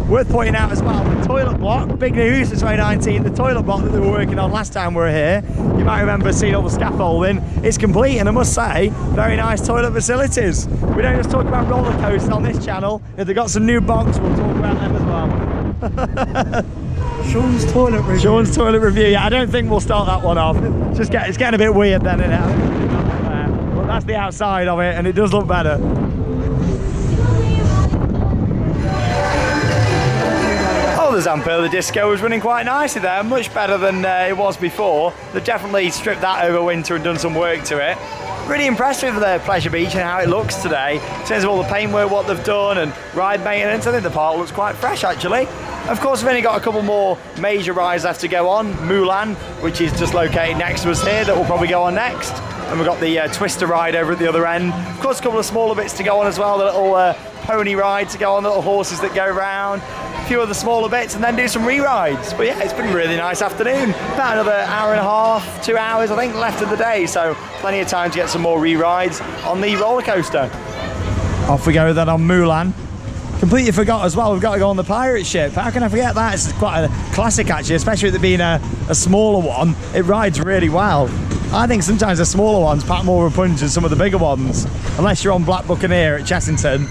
Worth pointing out as well, the toilet block, big news for 2019, the toilet block that they were working on last time we were here. You might remember seeing all the scaffolding. It's complete, and I must say, very nice toilet facilities. We don't just talk about roller coasters on this channel. If they've got some new bonks, we'll talk about them as well. Sean's toilet review. Sean's toilet review, yeah, I don't think we'll start that one off. It's getting a bit weird then, isn't it? But that's the outside of it, and it does look better. The Zamper, the disco, was running quite nicely there, much better than it was before. They've definitely stripped that over winter and done some work to it. Really impressed with the Pleasure Beach and how it looks today. In terms of all the paintwork, what they've done, and ride maintenance, I think the park looks quite fresh actually. Of course, we've only got a couple more major rides left to go on. Mulan, which is just located next to us here, that will probably go on next. And we've got the Twister ride over at the other end. Of course, a couple of smaller bits to go on as well, the little pony ride to go on, the little horses that go round. A few other smaller bits, and then do some re-rides. But yeah, it's been a really nice afternoon. About another hour and a half, 2 hours I think left of the day, so plenty of time to get some more re-rides on the roller coaster. Off we go then on Mulan. Completely forgot as well, we've got to go on the pirate ship. How can I forget that? It's quite a classic actually, especially with it being a smaller one. It rides really well. I think sometimes the smaller ones pack more of a punch than some of the bigger ones. Unless you're on Black Buccaneer at Chessington.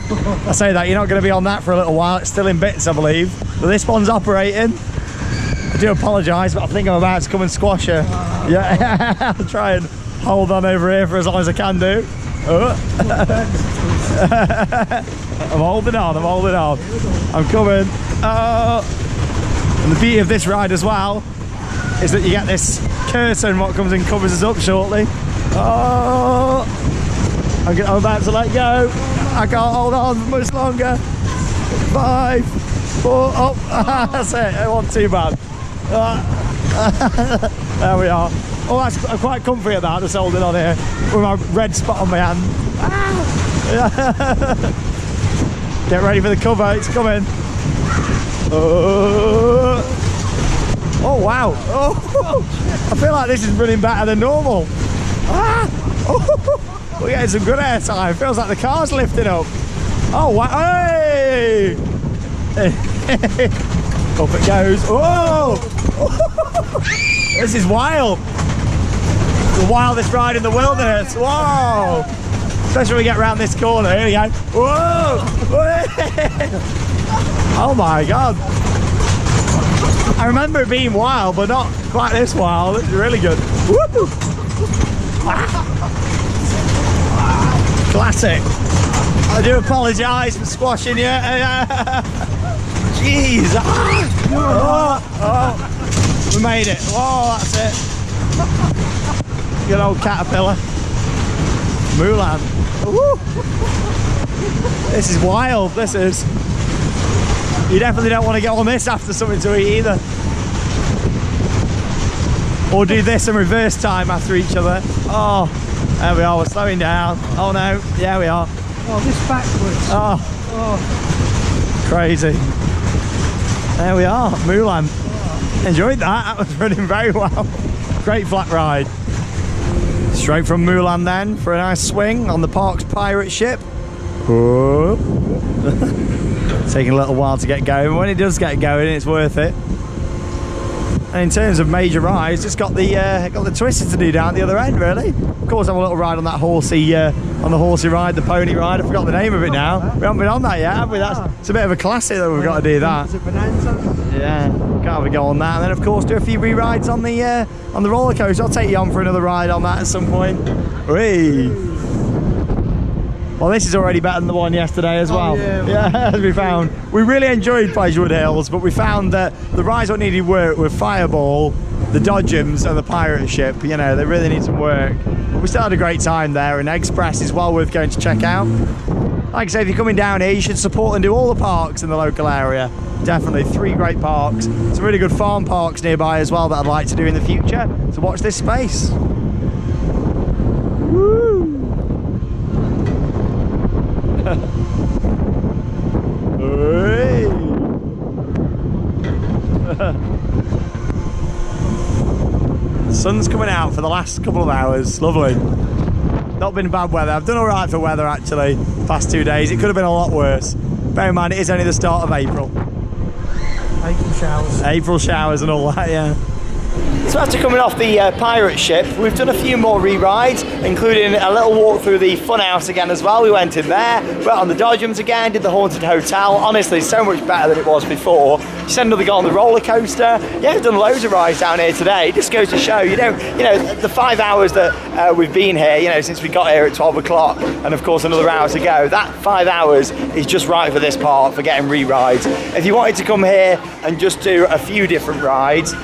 I say that, you're not going to be on that for a little while. It's still in bits, I believe. But this one's operating. I do apologise, but I think I'm about to come and squash her. Yeah, I'll try and hold on over here for as long as I can do. I'm holding on, I'm coming. And the beauty of this ride as well is that you get this curtain what comes and covers us up shortly. Oh, I'm about to let go. I can't hold on for much longer. 5, 4, oh, that's it, it wasn't too bad. There we are. Oh, I'm quite comfy at that, just holding on here with my red spot on my hand. Get ready for the cover, it's coming. Oh wow, oh, I feel like this is running better than normal. We're getting some good air time, feels like the car's lifting up. Oh, wow. Hey! Up it goes. Whoa! This is wild. The wildest ride in the wilderness. Whoa! Especially when we get around this corner. Here we go. Whoa! Oh my God. I remember it being wild, but not quite this wild. It's really good. Woo! Classic. I do apologise for squashing you. Jeez. Oh, we made it. Oh, that's it. Good old caterpillar. Mulan. Woo. This is wild. This is. You definitely don't want to get on this after something to eat either. Or do this and reverse time after each other. Oh, there we are. We're slowing down. Oh no. Yeah, we are. Oh, this backwards. Oh. Crazy. There we are. Mulan. Enjoyed that. That was running very well. Great flat ride. Straight from Mulan then for a nice swing on the park's pirate ship. Oh. Taking a little while to get going. When it does get going, it's worth it. And in terms of major rides, just got the twister to do down the other end, really. Of course, have a little ride on that horsey, on the horsey ride, the pony ride. I forgot the name of it now. We haven't been on that yet, have we? It's a bit of a classic that we've got to do that. Is it Bonanza? Yeah, can't have a go on that. And then, of course, do a few re-rides on the roller coaster. I'll take you on for another ride on that at some point. Whee! Well, this is already better than the one yesterday as well. Yeah, as we found. We really enjoyed Pleasurewood Hills, but we found that the rides that needed work were Fireball, the Dodgems and the pirate ship. You know, they really need some work. But we still had a great time there, and Express is well worth going to check out. Like I say, if you're coming down here, you should support and do all the parks in the local area. Definitely 3 great parks. Some really good farm parks nearby as well that I'd like to do in the future. So watch this space. Woo! The sun's coming out for the last couple of hours. Lovely. Not been bad weather. I've done all right for weather actually past 2 days. It could have been a lot worse. Bear in mind it is only the start of April. April showers. April showers and all that, yeah. So after coming off the pirate ship, we've done a few more re-rides, including a little walk through the funhouse again as well. We went in there, went on the Dodgems again, did the Haunted Hotel. Honestly, so much better than it was before. Just had another go on the roller coaster. Yeah, we've done loads of rides down here today. It just goes to show, the 5 hours that we've been here, since we got here at 12 o'clock, and of course another hour to go, that 5 hours is just right for this park, for getting re-rides. If you wanted to come here and just do a few different rides,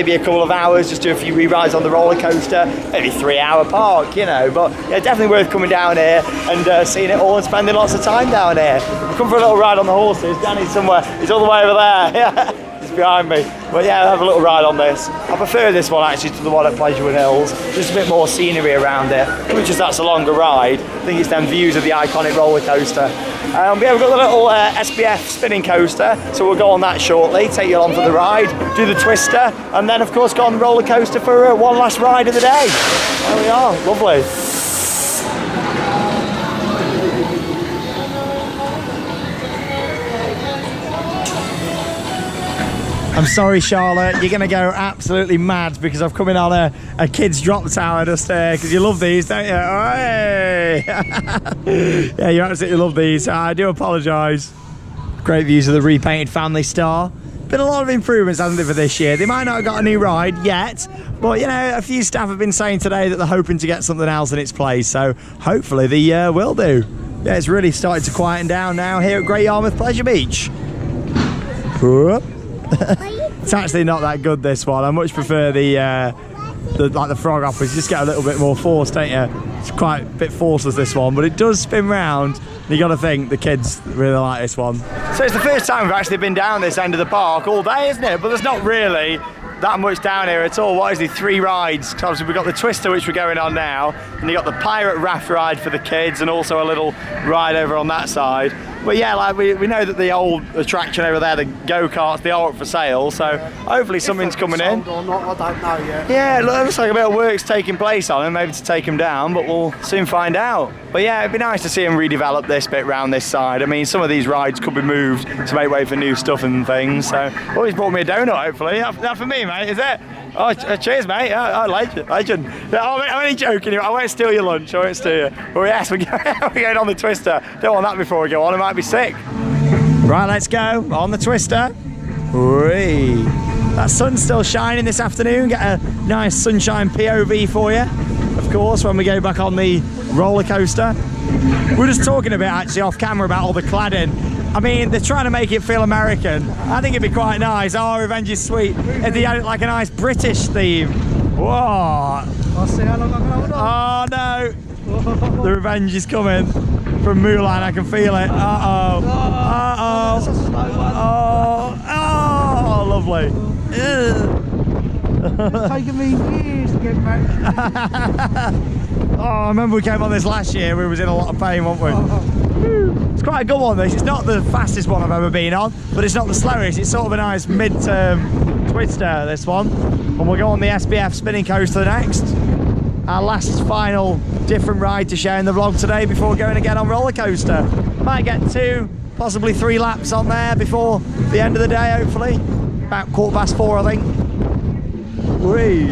maybe a couple of hours, just do a few re-rides on the roller coaster, maybe 3 hour park, but yeah, definitely worth coming down here and seeing it all and spending lots of time down here. We'll come for a little ride on the horses. Danny's somewhere, he's all the way over there. Yeah, he's behind me. But yeah, I'll have a little ride on this. I prefer this one actually to the one at Pleasurewood Hills. Just a bit more scenery around it, which is that's a longer ride. I think it's them views of the iconic roller coaster. Yeah, we've got the little SBF spinning coaster, so we'll go on that shortly, take you along for the ride, do the twister, and then of course go on the roller coaster for one last ride of the day. There we are, lovely. I'm sorry, Charlotte, you're going to go absolutely mad because I've come in on a kid's drop tower just there, because you love these, don't you? Oh, hey. Yeah, you absolutely love these. I do apologise. Great views of the repainted Family Star. Been a lot of improvements, hasn't there, for this year? They might not have got a new ride yet, but a few staff have been saying today that they're hoping to get something else in its place, so hopefully they will do. Yeah, it's really starting to quieten down now here at Great Yarmouth Pleasure Beach. Whoop. It's actually not that good, this one. I much prefer the frog hoppers. You just get a little bit more force, don't you? It's quite a bit forceless, this one, but it does spin round. You got to think the kids really like this one. So it's the first time we've actually been down this end of the park all day, isn't it? But there's not really that much down here at all. What is the 3 rides? Because obviously we've got the twister, which we're going on now, and you got the pirate raft ride for the kids, and also a little ride over on that side. But yeah, like we know that the old attraction over there, the go-karts, they are up for sale, so hopefully something's coming in. Or not, I don't know yet. Yeah, it looks like a bit of work's taking place on them, maybe to take them down, but we'll soon find out. But yeah, it'd be nice to see them redevelop this bit round this side. I mean, some of these rides could be moved to make way for new stuff and things, so... Oh, he's brought me a donut, hopefully. That for me, mate, is it? Oh, cheers, mate. I like it. Legend. I'm only joking. I won't steal your lunch. I won't steal you. But yes, we're going on the Twister. Don't want that before we go on. I might be sick. Right, let's go on the Twister. Whee. That sun's still shining this afternoon. Get a nice sunshine POV for you, of course, when we go back on the roller coaster. We're just talking a bit actually off camera about all the cladding. I mean, they're trying to make it feel American. I think it'd be quite nice. Oh, Revenge is sweet. If they had it like a nice British theme. Whoa. I'll see how long I can hold on. Oh no. The Revenge is coming from Mulan. I can feel it. Uh-oh. Uh-oh. That's a slow one. Oh, lovely. It's taken me years to get back. Oh, I remember we came on this last year. We was in a lot of pain, weren't we? It's quite a good one, this. It's not the fastest one I've ever been on, but it's not the slowest. It's sort of a nice mid-term twister, this one. And we'll go on the SBF spinning coaster next. Our last final different ride to share in the vlog today before going again on roller coaster. Might get 2, possibly 3 laps on there before the end of the day, hopefully. About 4:15, I think. Whee!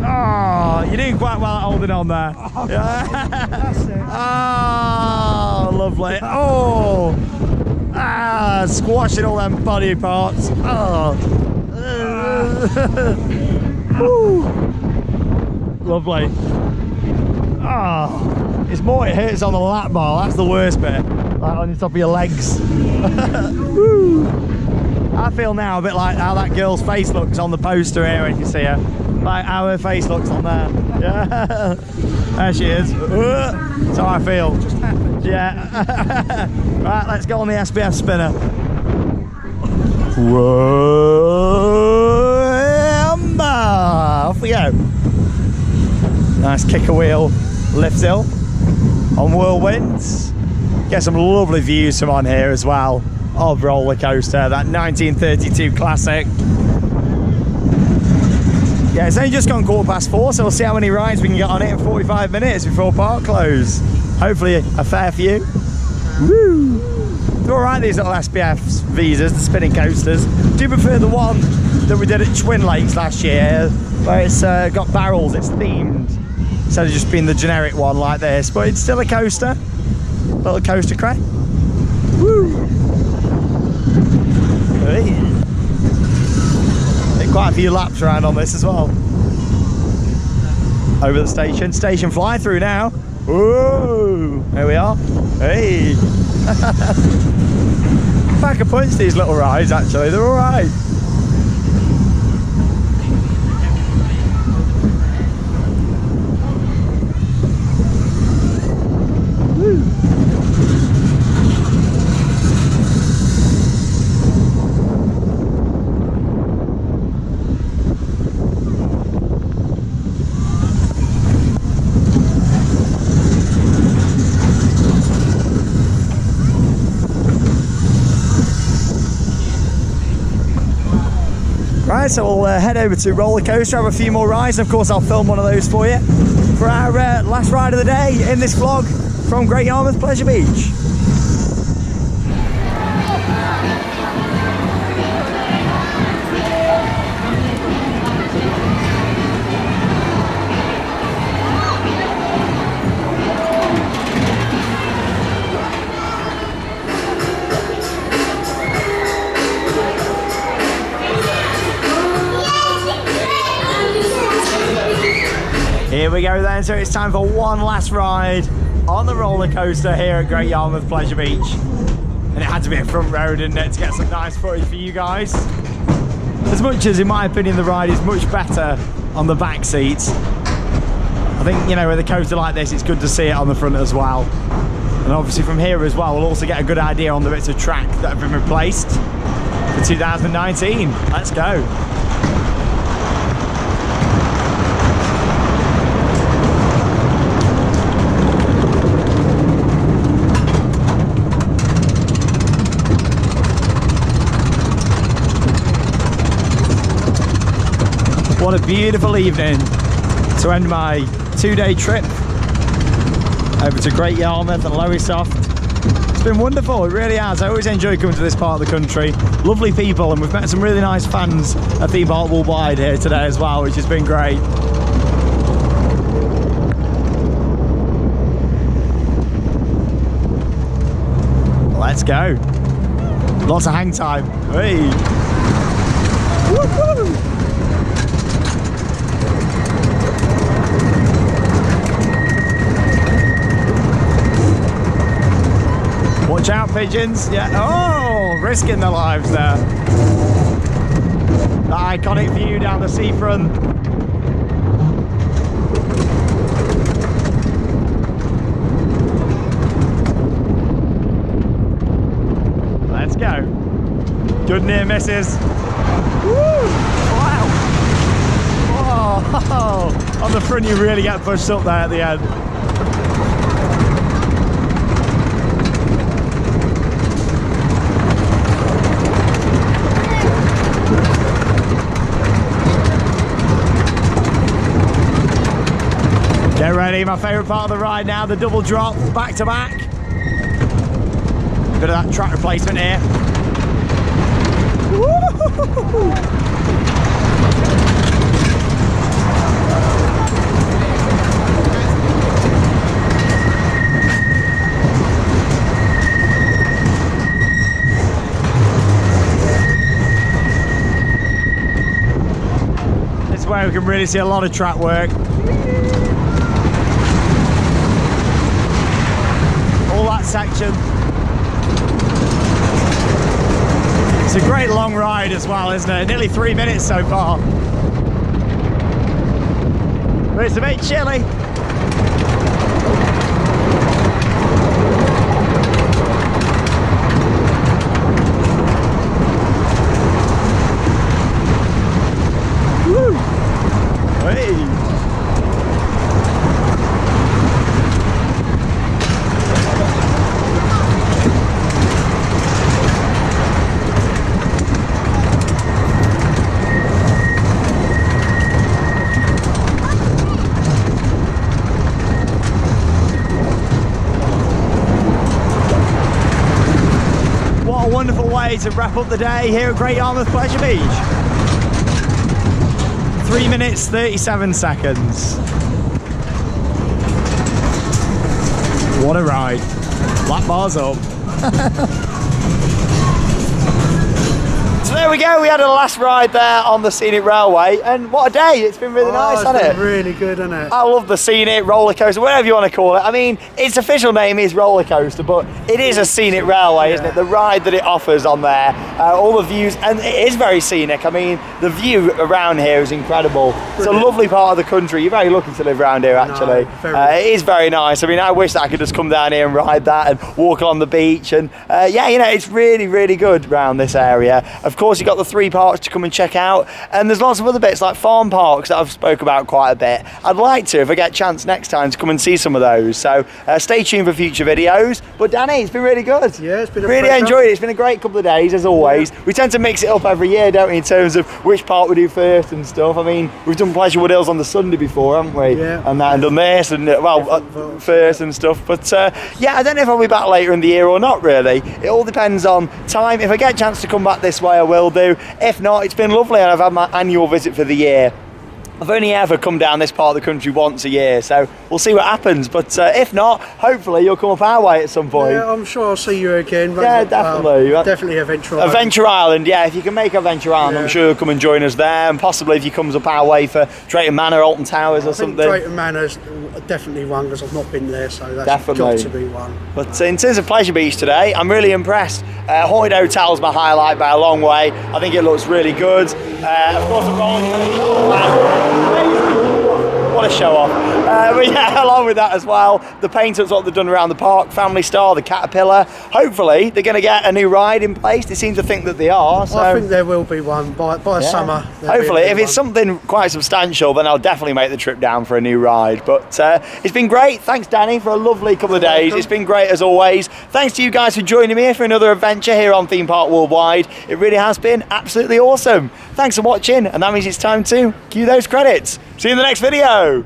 Oh, you're doing quite well at holding on there. Oh, that's it. Oh, lovely. Oh, squashing all them body parts. Oh, lovely. Oh, it's more it hurts on the lap bar. That's the worst bit. Like on the top of your legs. I feel now a bit like how that girl's face looks on the poster here when you see her. Like how her face looks on there. Yeah. There she is. That's how I feel. Just happened. Yeah. Right, let's go on the SBF spinner. Whoa. Off we go. Nice kicker wheel lift hill on whirlwinds. Get some lovely views from on here as well of roller coaster, that 1932 classic. Yeah, it's only just gone 4:15, so we'll see how many rides we can get on it in 45 minutes before park close. Hopefully a fair few. Woo! They're alright, these little SBF visas, the spinning coasters. Do you prefer the one that we did at Twin Lakes last year, where it's got barrels, it's themed, instead of just being the generic one like this, but it's still a coaster. Little coaster crane. Woo! Hey. Did quite a few laps around on this as well. Over the station fly through now. Whoa! There we are. Hey! Pack a punch, these little rides actually, they're alright. Right, so we'll head over to roller coaster, have a few more rides, and of course I'll film one of those for you for our last ride of the day in this vlog from Great Yarmouth Pleasure Beach. Here we go then, so it's time for one last ride on the roller coaster here at Great Yarmouth Pleasure Beach. And it had to be a front row, didn't it, to get some nice footage for you guys. As much as, in my opinion, the ride is much better on the back seats, I think, you know, with a coaster like this, it's good to see it on the front as well. And obviously from here as well, we'll also get a good idea on the bits of track that have been replaced for 2019. Let's go. beautiful evening to end my 2-day trip over to Great Yarmouth and Lowestoft. It's been wonderful, it really has. I always enjoy coming to this part of the country. Lovely people, and we've met some really nice fans of Theme Park Worldwide here today as well, which has been great. Let's go. Lots of hang time. Hey. Woo-hoo. Watch out, pigeons. Yeah. Oh, risking their lives there. That iconic view down the seafront. Let's go. Good near misses. Woo! Wow. Oh, on the front you really get pushed up there at the end. Get ready, my favourite part of the ride now, the double drop, back to back. Bit of that track replacement here. This is where we can really see a lot of track work. All that section. It's a great long ride as well, isn't it? Nearly 3 minutes so far. But it's a bit chilly. Woo! Hey! Wonderful way to wrap up the day here at Great Yarmouth Pleasure Beach. 3 minutes 37 seconds. What a ride. Lap bars up. So there we go, we had a last ride there on the scenic railway, and what a day. It's been really nice, hasn't it? It's been really good, hasn't it? I love the scenic roller coaster, whatever you want to call it. I mean, its official name is roller coaster, but it is a scenic railway, isn't it? The ride that it offers on there, all the views, and it is very scenic. I mean, the view around here is incredible. It's a lovely part of the country. You're very lucky to live around here, actually. It is very nice. I mean, I wish that I could just come down here and ride that and walk along the beach, and yeah, you know, it's really, really good around this area. Of course, you've got the 3 parks to come and check out, and there's lots of other bits like farm parks that I've spoke about quite a bit. I'd like to, if I get a chance next time, to come and see some of those, so stay tuned for future videos. But Danny, it's been really good. Yeah, it's been a really enjoyed it. It's been a great couple of days as always. We tend to mix it up every year, don't we, in terms of which part we do first and stuff. I mean, we've done Pleasurewood Hills on the Sunday before, haven't we? Yeah. And done this and first and stuff. But yeah, I don't know if I'll be back later in the year or not, really. It all depends on time. If I get a chance to come back this way, I will do. If not, it's been lovely, and I've had my annual visit for the year. I've only ever come down this part of the country once a year, so we'll see what happens. But if not, hopefully you'll come up our way at some point. Yeah, I'm sure I'll see you again. Yeah, definitely. Definitely Adventure Island. Adventure Island, yeah. If you can make Adventure Island, I'm sure you'll come and join us there. And possibly if he comes up our way for Drayton Manor, Alton Towers or something. Drayton Manor's definitely one, because I've not been there, so that's got to be one. But in terms of Pleasure Beach today, I'm really impressed. Haunted Hotel's my highlight by a long way. I think it looks really good. Of course, the rolling What a show off. But yeah, along with that as well, the paint-ups, what they've done around the park, Family Star, the Caterpillar. Hopefully, they're going to get a new ride in place. They seem to think that they are. So. I think there will be one by summer. Hopefully, if it's something quite substantial, then I'll definitely make the trip down for a new ride. But it's been great. Thanks, Danny, for a lovely couple of days. It's been great as always. Thanks to you guys for joining me for another adventure here on Theme Park Worldwide. It really has been absolutely awesome. Thanks for watching, and that means it's time to cue those credits. See you in the next video.